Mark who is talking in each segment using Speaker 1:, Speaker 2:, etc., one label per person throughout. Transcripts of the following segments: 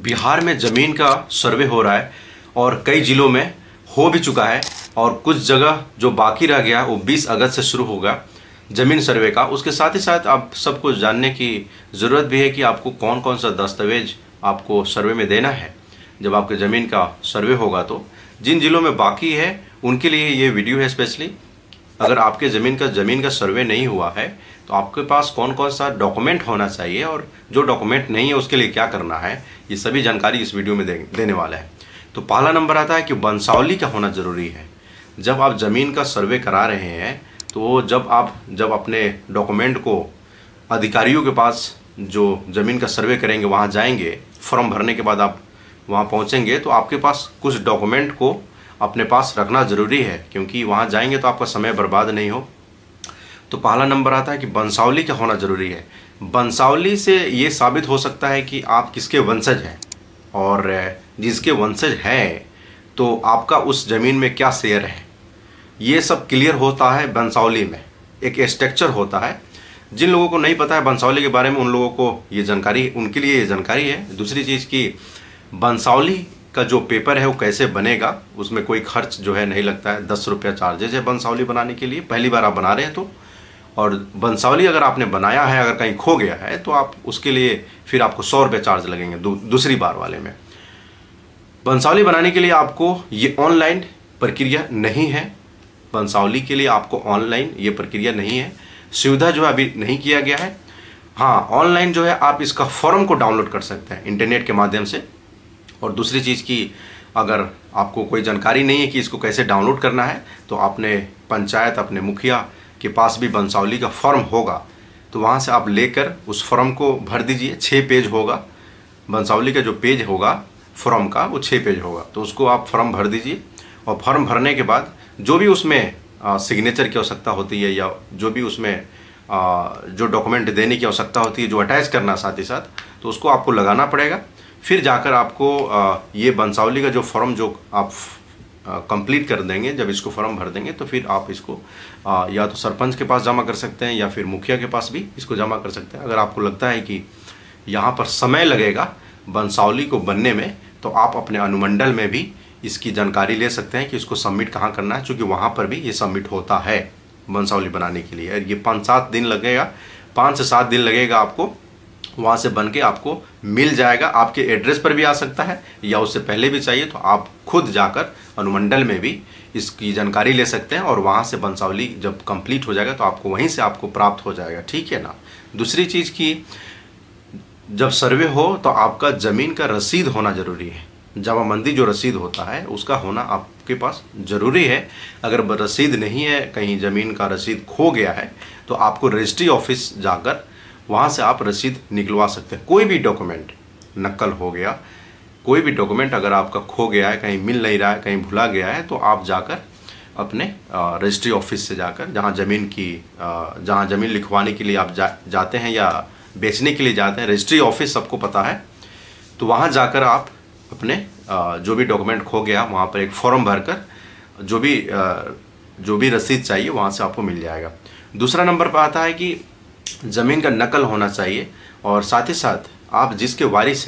Speaker 1: बिहार में ज़मीन का सर्वे हो रहा है और कई ज़िलों में हो भी चुका है और कुछ जगह जो बाकी रह गया वो 20 अगस्त से शुरू होगा ज़मीन सर्वे का। उसके साथ ही साथ आप सबको जानने की ज़रूरत भी है कि आपको कौन कौन सा दस्तावेज आपको सर्वे में देना है जब आपके ज़मीन का सर्वे होगा। तो जिन ज़िलों में बाकी है उनके लिए ये वीडियो है स्पेशली। अगर आपके ज़मीन का सर्वे नहीं हुआ है तो आपके पास कौन कौन सा डॉक्यूमेंट होना चाहिए और जो डॉक्यूमेंट नहीं है उसके लिए क्या करना है, ये सभी जानकारी इस वीडियो में देने वाला है। तो पहला नंबर आता है कि वंशावली का होना ज़रूरी है। जब आप ज़मीन का सर्वे करा रहे हैं तो जब अपने डॉक्यूमेंट को अधिकारियों के पास जो ज़मीन का सर्वे करेंगे वहाँ जाएंगे, फॉर्म भरने के बाद आप वहाँ पहुँचेंगे तो आपके पास कुछ डॉक्यूमेंट को अपने पास रखना ज़रूरी है, क्योंकि वहाँ जाएंगे तो आपका समय बर्बाद नहीं हो। तो पहला नंबर आता है कि वंशावली का होना ज़रूरी है। वंशावली से ये साबित हो सकता है कि आप किसके वंशज हैं, और जिसके वंशज हैं तो आपका उस ज़मीन में क्या शेयर है, ये सब क्लियर होता है वंशावली में। एक स्ट्रक्चर होता है, जिन लोगों को नहीं पता है वंशावली के बारे में उन लोगों को ये जानकारी, उनके लिए ये जानकारी है। दूसरी चीज़ की वंशावली का जो पेपर है वो कैसे बनेगा, उसमें कोई खर्च जो है नहीं लगता है। 10 रुपया चार्जेज है वंशावली बनाने के लिए, पहली बार आप बना रहे हैं तो। और वंशावली अगर आपने बनाया है, अगर कहीं खो गया है तो आप उसके लिए फिर आपको 100 रुपये चार्ज लगेंगे दूसरी बार वाले में। वंशावली बनाने के लिए आपको ये ऑनलाइन प्रक्रिया नहीं है। वंशावली के लिए आपको ऑनलाइन ये प्रक्रिया नहीं है, सुविधा जो है अभी नहीं किया गया है। हाँ, ऑनलाइन जो है आप इसका फॉर्म को डाउनलोड कर सकते हैं इंटरनेट के माध्यम से। और दूसरी चीज़ की, अगर आपको कोई जानकारी नहीं है कि इसको कैसे डाउनलोड करना है तो आपने पंचायत, अपने मुखिया के पास भी वंशावली का फॉर्म होगा, तो वहाँ से आप लेकर उस फॉर्म को भर दीजिए। 6 पेज होगा वंशावली का, जो पेज होगा फॉर्म का वो 6 पेज होगा। तो उसको आप फॉर्म भर दीजिए और फॉर्म भरने के बाद जो भी उसमें सिग्नेचर की आवश्यकता होती है या जो भी उसमें जो डॉक्यूमेंट देने की आवश्यकता होती है, जो अटैच करना साथ ही साथ, तो उसको आपको लगाना पड़ेगा। फिर जाकर आपको ये वंशावली का जो फॉर्म जो आप कंप्लीट कर देंगे, जब इसको फॉर्म भर देंगे तो फिर आप इसको या तो सरपंच के पास जमा कर सकते हैं या फिर मुखिया के पास भी इसको जमा कर सकते हैं। अगर आपको लगता है कि यहाँ पर समय लगेगा वंशावली को बनने में, तो आप अपने अनुमंडल में भी इसकी जानकारी ले सकते हैं कि इसको सबमिट कहाँ करना है, क्योंकि वहाँ पर भी ये सबमिट होता है वंशावली बनाने के लिए। ये 5-7 दिन लगेगा, 5 से 7 दिन लगेगा आपको, वहाँ से बन के आपको मिल जाएगा। आपके एड्रेस पर भी आ सकता है या उससे पहले भी चाहिए तो आप खुद जाकर अनुमंडल में भी इसकी जानकारी ले सकते हैं और वहाँ से वंशावली जब कंप्लीट हो जाएगा तो आपको वहीं से आपको प्राप्त हो जाएगा। ठीक है ना। दूसरी चीज़ की, जब सर्वे हो तो आपका ज़मीन का रसीद होना ज़रूरी है। जमाबंदी जो रसीद होता है उसका होना आपके पास ज़रूरी है। अगर रसीद नहीं है, कहीं ज़मीन का रसीद खो गया है, तो आपको रजिस्ट्री ऑफिस जाकर वहाँ से आप रसीद निकलवा सकते हैं। कोई भी डॉक्यूमेंट नकल हो गया, कोई भी डॉक्यूमेंट अगर आपका खो गया है, कहीं मिल नहीं रहा है, कहीं भुला गया है, तो आप जाकर अपने रजिस्ट्री ऑफिस से जाकर, जहाँ ज़मीन लिखवाने के लिए आप जाते हैं या बेचने के लिए जाते हैं, रजिस्ट्री ऑफिस सबको पता है, तो वहाँ जाकर आप अपने जो भी डॉक्यूमेंट खो गया वहाँ पर एक फॉर्म भरकर जो भी रसीद चाहिए वहाँ से आपको मिल जाएगा। दूसरा नंबर पर आता है कि ज़मीन का नकल होना चाहिए, और साथ ही साथ आप जिसके वारिस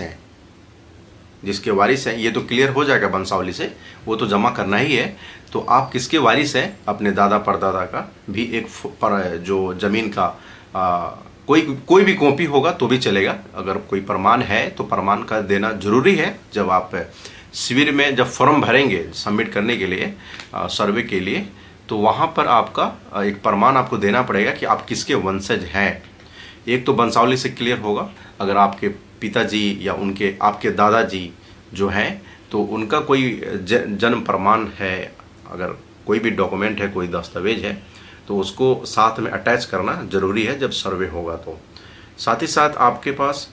Speaker 1: हैं, ये तो क्लियर हो जाएगा वंशावली से, वो तो जमा करना ही है। तो आप किसके वारिस हैं, अपने दादा परदादा का भी एक जो ज़मीन का कोई भी कॉपी होगा तो भी चलेगा। अगर कोई प्रमाण है तो प्रमाण का देना ज़रूरी है। जब आप शिविर में जब फॉर्म भरेंगे सबमिट करने के लिए, सर्वे के लिए, तो वहाँ पर आपका एक प्रमाण आपको देना पड़ेगा कि आप किसके वंशज हैं। एक तो वंशावली से क्लियर होगा, अगर आपके पिताजी या आपके दादाजी जो हैं तो उनका कोई जन्म प्रमाण है, अगर कोई भी डॉक्यूमेंट है, कोई दस्तावेज है, तो उसको साथ में अटैच करना ज़रूरी है जब सर्वे होगा। तो साथ ही साथ आपके पास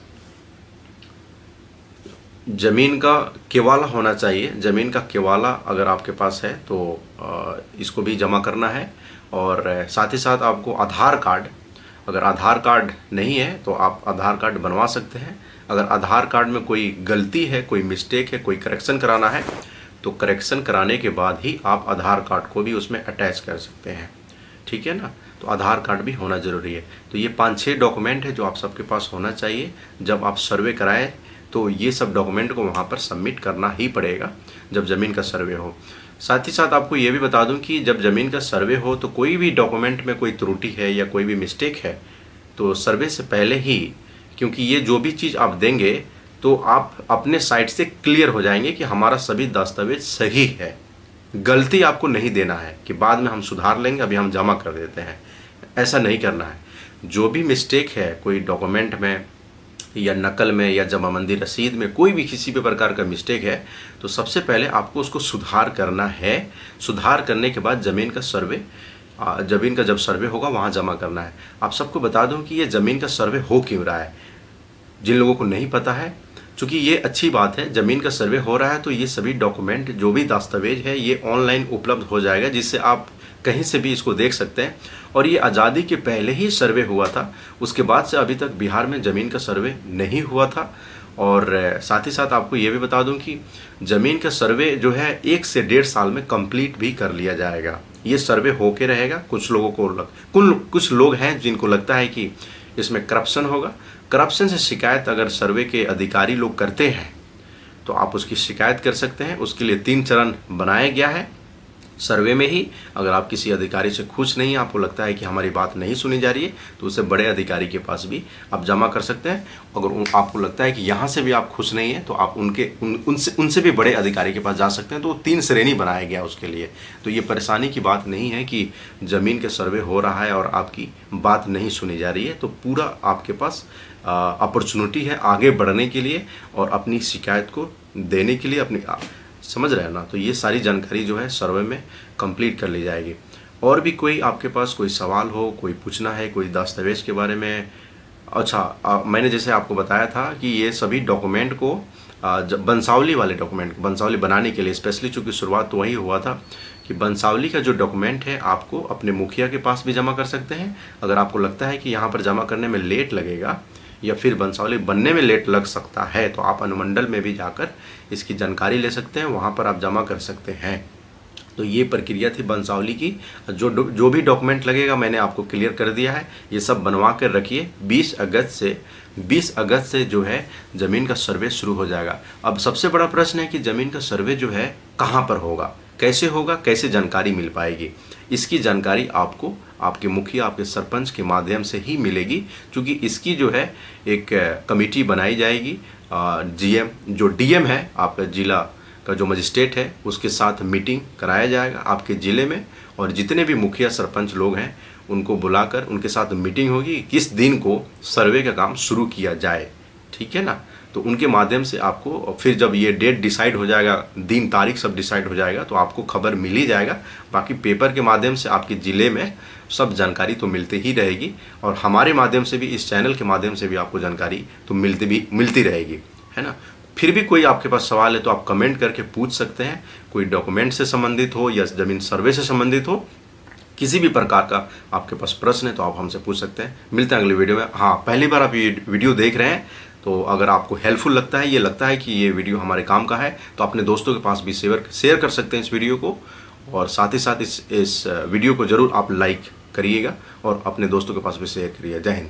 Speaker 1: ज़मीन का केवाला होना चाहिए। ज़मीन का केवाला अगर आपके पास है तो इसको भी जमा करना है। और साथ ही साथ आपको आधार कार्ड, अगर आधार कार्ड नहीं है तो आप आधार कार्ड बनवा सकते हैं। अगर आधार कार्ड में कोई गलती है, कोई मिस्टेक है, कोई करेक्शन कराना है, तो करेक्शन कराने के बाद ही आप आधार कार्ड को भी उसमें अटैच कर सकते हैं। ठीक है ना। तो आधार कार्ड भी होना ज़रूरी है। तो ये 5-6 डॉक्यूमेंट है जो आप सबके पास होना चाहिए जब आप सर्वे कराएं तो ये सब डॉक्यूमेंट को वहाँ पर सबमिट करना ही पड़ेगा जब ज़मीन का सर्वे हो। साथ ही साथ आपको ये भी बता दूं कि जब ज़मीन का सर्वे हो तो कोई भी डॉक्यूमेंट में कोई त्रुटि है या कोई भी मिस्टेक है तो सर्वे से पहले ही, क्योंकि ये जो भी चीज़ आप देंगे तो आप अपने साइड से क्लियर हो जाएंगे कि हमारा सभी दस्तावेज सही है। गलती आपको नहीं देना है कि बाद में हम सुधार लेंगे, अभी हम जमा कर देते हैं, ऐसा नहीं करना है। जो भी मिस्टेक है कोई डॉक्यूमेंट में या नकल में या जमाबंदी रसीद में, कोई भी किसी भी प्रकार का मिस्टेक है तो सबसे पहले आपको उसको सुधार करना है। सुधार करने के बाद ज़मीन का जब सर्वे होगा वहाँ जमा करना है। आप सबको बता दूं कि ये ज़मीन का सर्वे हो क्यों रहा है, जिन लोगों को नहीं पता है, चूँकि ये अच्छी बात है, ज़मीन का सर्वे हो रहा है तो ये सभी डॉक्यूमेंट जो भी दस्तावेज है ये ऑनलाइन उपलब्ध हो जाएगा, जिससे आप कहीं से भी इसको देख सकते हैं। और ये आज़ादी के पहले ही सर्वे हुआ था, उसके बाद से अभी तक बिहार में ज़मीन का सर्वे नहीं हुआ था। और साथ ही साथ आपको ये भी बता दूं कि ज़मीन का सर्वे जो है 1 से 1.5 साल में कंप्लीट भी कर लिया जाएगा। ये सर्वे होके रहेगा। कुछ लोगों को कुछ लोग हैं जिनको लगता है कि इसमें करप्शन होगा। करप्शन से शिकायत अगर सर्वे के अधिकारी लोग करते हैं तो आप उसकी शिकायत कर सकते हैं। उसके लिए 3 चरण बनाया गया है सर्वे में ही। अगर आप किसी अधिकारी से खुश नहीं, आपको लगता है कि हमारी बात नहीं सुनी जा रही है, तो उसे बड़े अधिकारी के पास भी आप जमा कर सकते हैं। अगर आपको लगता है कि यहाँ से भी आप खुश नहीं हैं तो आप उनसे भी बड़े अधिकारी के पास जा सकते हैं। तो 3 श्रेणी बनाया गया उसके लिए। तो ये परेशानी की बात नहीं है कि ज़मीन के सर्वे हो रहा है और आपकी बात नहीं सुनी जा रही है। तो पूरा आपके पास अपॉर्चुनिटी है आगे बढ़ने के लिए और अपनी शिकायत को देने के लिए, अपनी समझ रहे हैं ना। तो ये सारी जानकारी जो है सर्वे में कंप्लीट कर ली जाएगी। और भी कोई आपके पास कोई सवाल हो, कोई पूछना है कोई दस्तावेज के बारे में। अच्छा, मैंने जैसे आपको बताया था कि ये सभी डॉक्यूमेंट को बंसावली वाले डॉक्यूमेंट, बंसावली बनाने के लिए स्पेशली, चूँकि शुरुआत तो वही हुआ था कि बंसावली का जो डॉक्यूमेंट है आपको अपने मुखिया के पास भी जमा कर सकते हैं। अगर आपको लगता है कि यहाँ पर जमा करने में लेट लगेगा या फिर बंसावली बनने में लेट लग सकता है तो आप अनुमंडल में भी जाकर इसकी जानकारी ले सकते हैं, वहाँ पर आप जमा कर सकते हैं। तो ये प्रक्रिया थी बंसावली की। जो भी डॉक्यूमेंट लगेगा मैंने आपको क्लियर कर दिया है। ये सब बनवा कर रखिए। 20 अगस्त से जो है ज़मीन का सर्वे शुरू हो जाएगा। अब सबसे बड़ा प्रश्न है कि ज़मीन का सर्वे जो है कहाँ पर होगा, कैसे होगा, कैसे जानकारी मिल पाएगी। इसकी जानकारी आपको आपके मुखिया, आपके सरपंच के माध्यम से ही मिलेगी, क्योंकि इसकी जो है एक कमेटी बनाई जाएगी। जीएम जो डीएम है आपका जिला का, जो मजिस्ट्रेट है, उसके साथ मीटिंग कराया जाएगा आपके ज़िले में। और जितने भी मुखिया सरपंच लोग हैं उनको बुलाकर उनके साथ मीटिंग होगी किस दिन को सर्वे का काम शुरू किया जाए, ठीक है ना। तो उनके माध्यम से आपको फिर जब ये डेट डिसाइड हो जाएगा, दिन तारीख सब डिसाइड हो जाएगा, तो आपको खबर मिल ही जाएगा। बाकी पेपर के माध्यम से आपके ज़िले में सब जानकारी तो मिलती ही रहेगी और हमारे माध्यम से भी, इस चैनल के माध्यम से भी आपको जानकारी तो मिलती रहेगी, है ना। फिर भी कोई आपके पास सवाल है तो आप कमेंट करके पूछ सकते हैं। कोई डॉक्यूमेंट से संबंधित हो या ज़मीन सर्वे से संबंधित हो, किसी भी प्रकार का आपके पास प्रश्न है तो आप हमसे पूछ सकते हैं। मिलते हैं अगले वीडियो में। हाँ, पहली बार आप ये वीडियो देख रहे हैं तो अगर आपको हेल्पफुल लगता है, ये लगता है कि ये वीडियो हमारे काम का है, तो अपने दोस्तों के पास भी शेयर कर सकते हैं इस वीडियो को। और साथ ही साथ इस वीडियो को ज़रूर आप लाइक करिएगा और अपने दोस्तों के पास भी शेयर करिए। जय हिंद।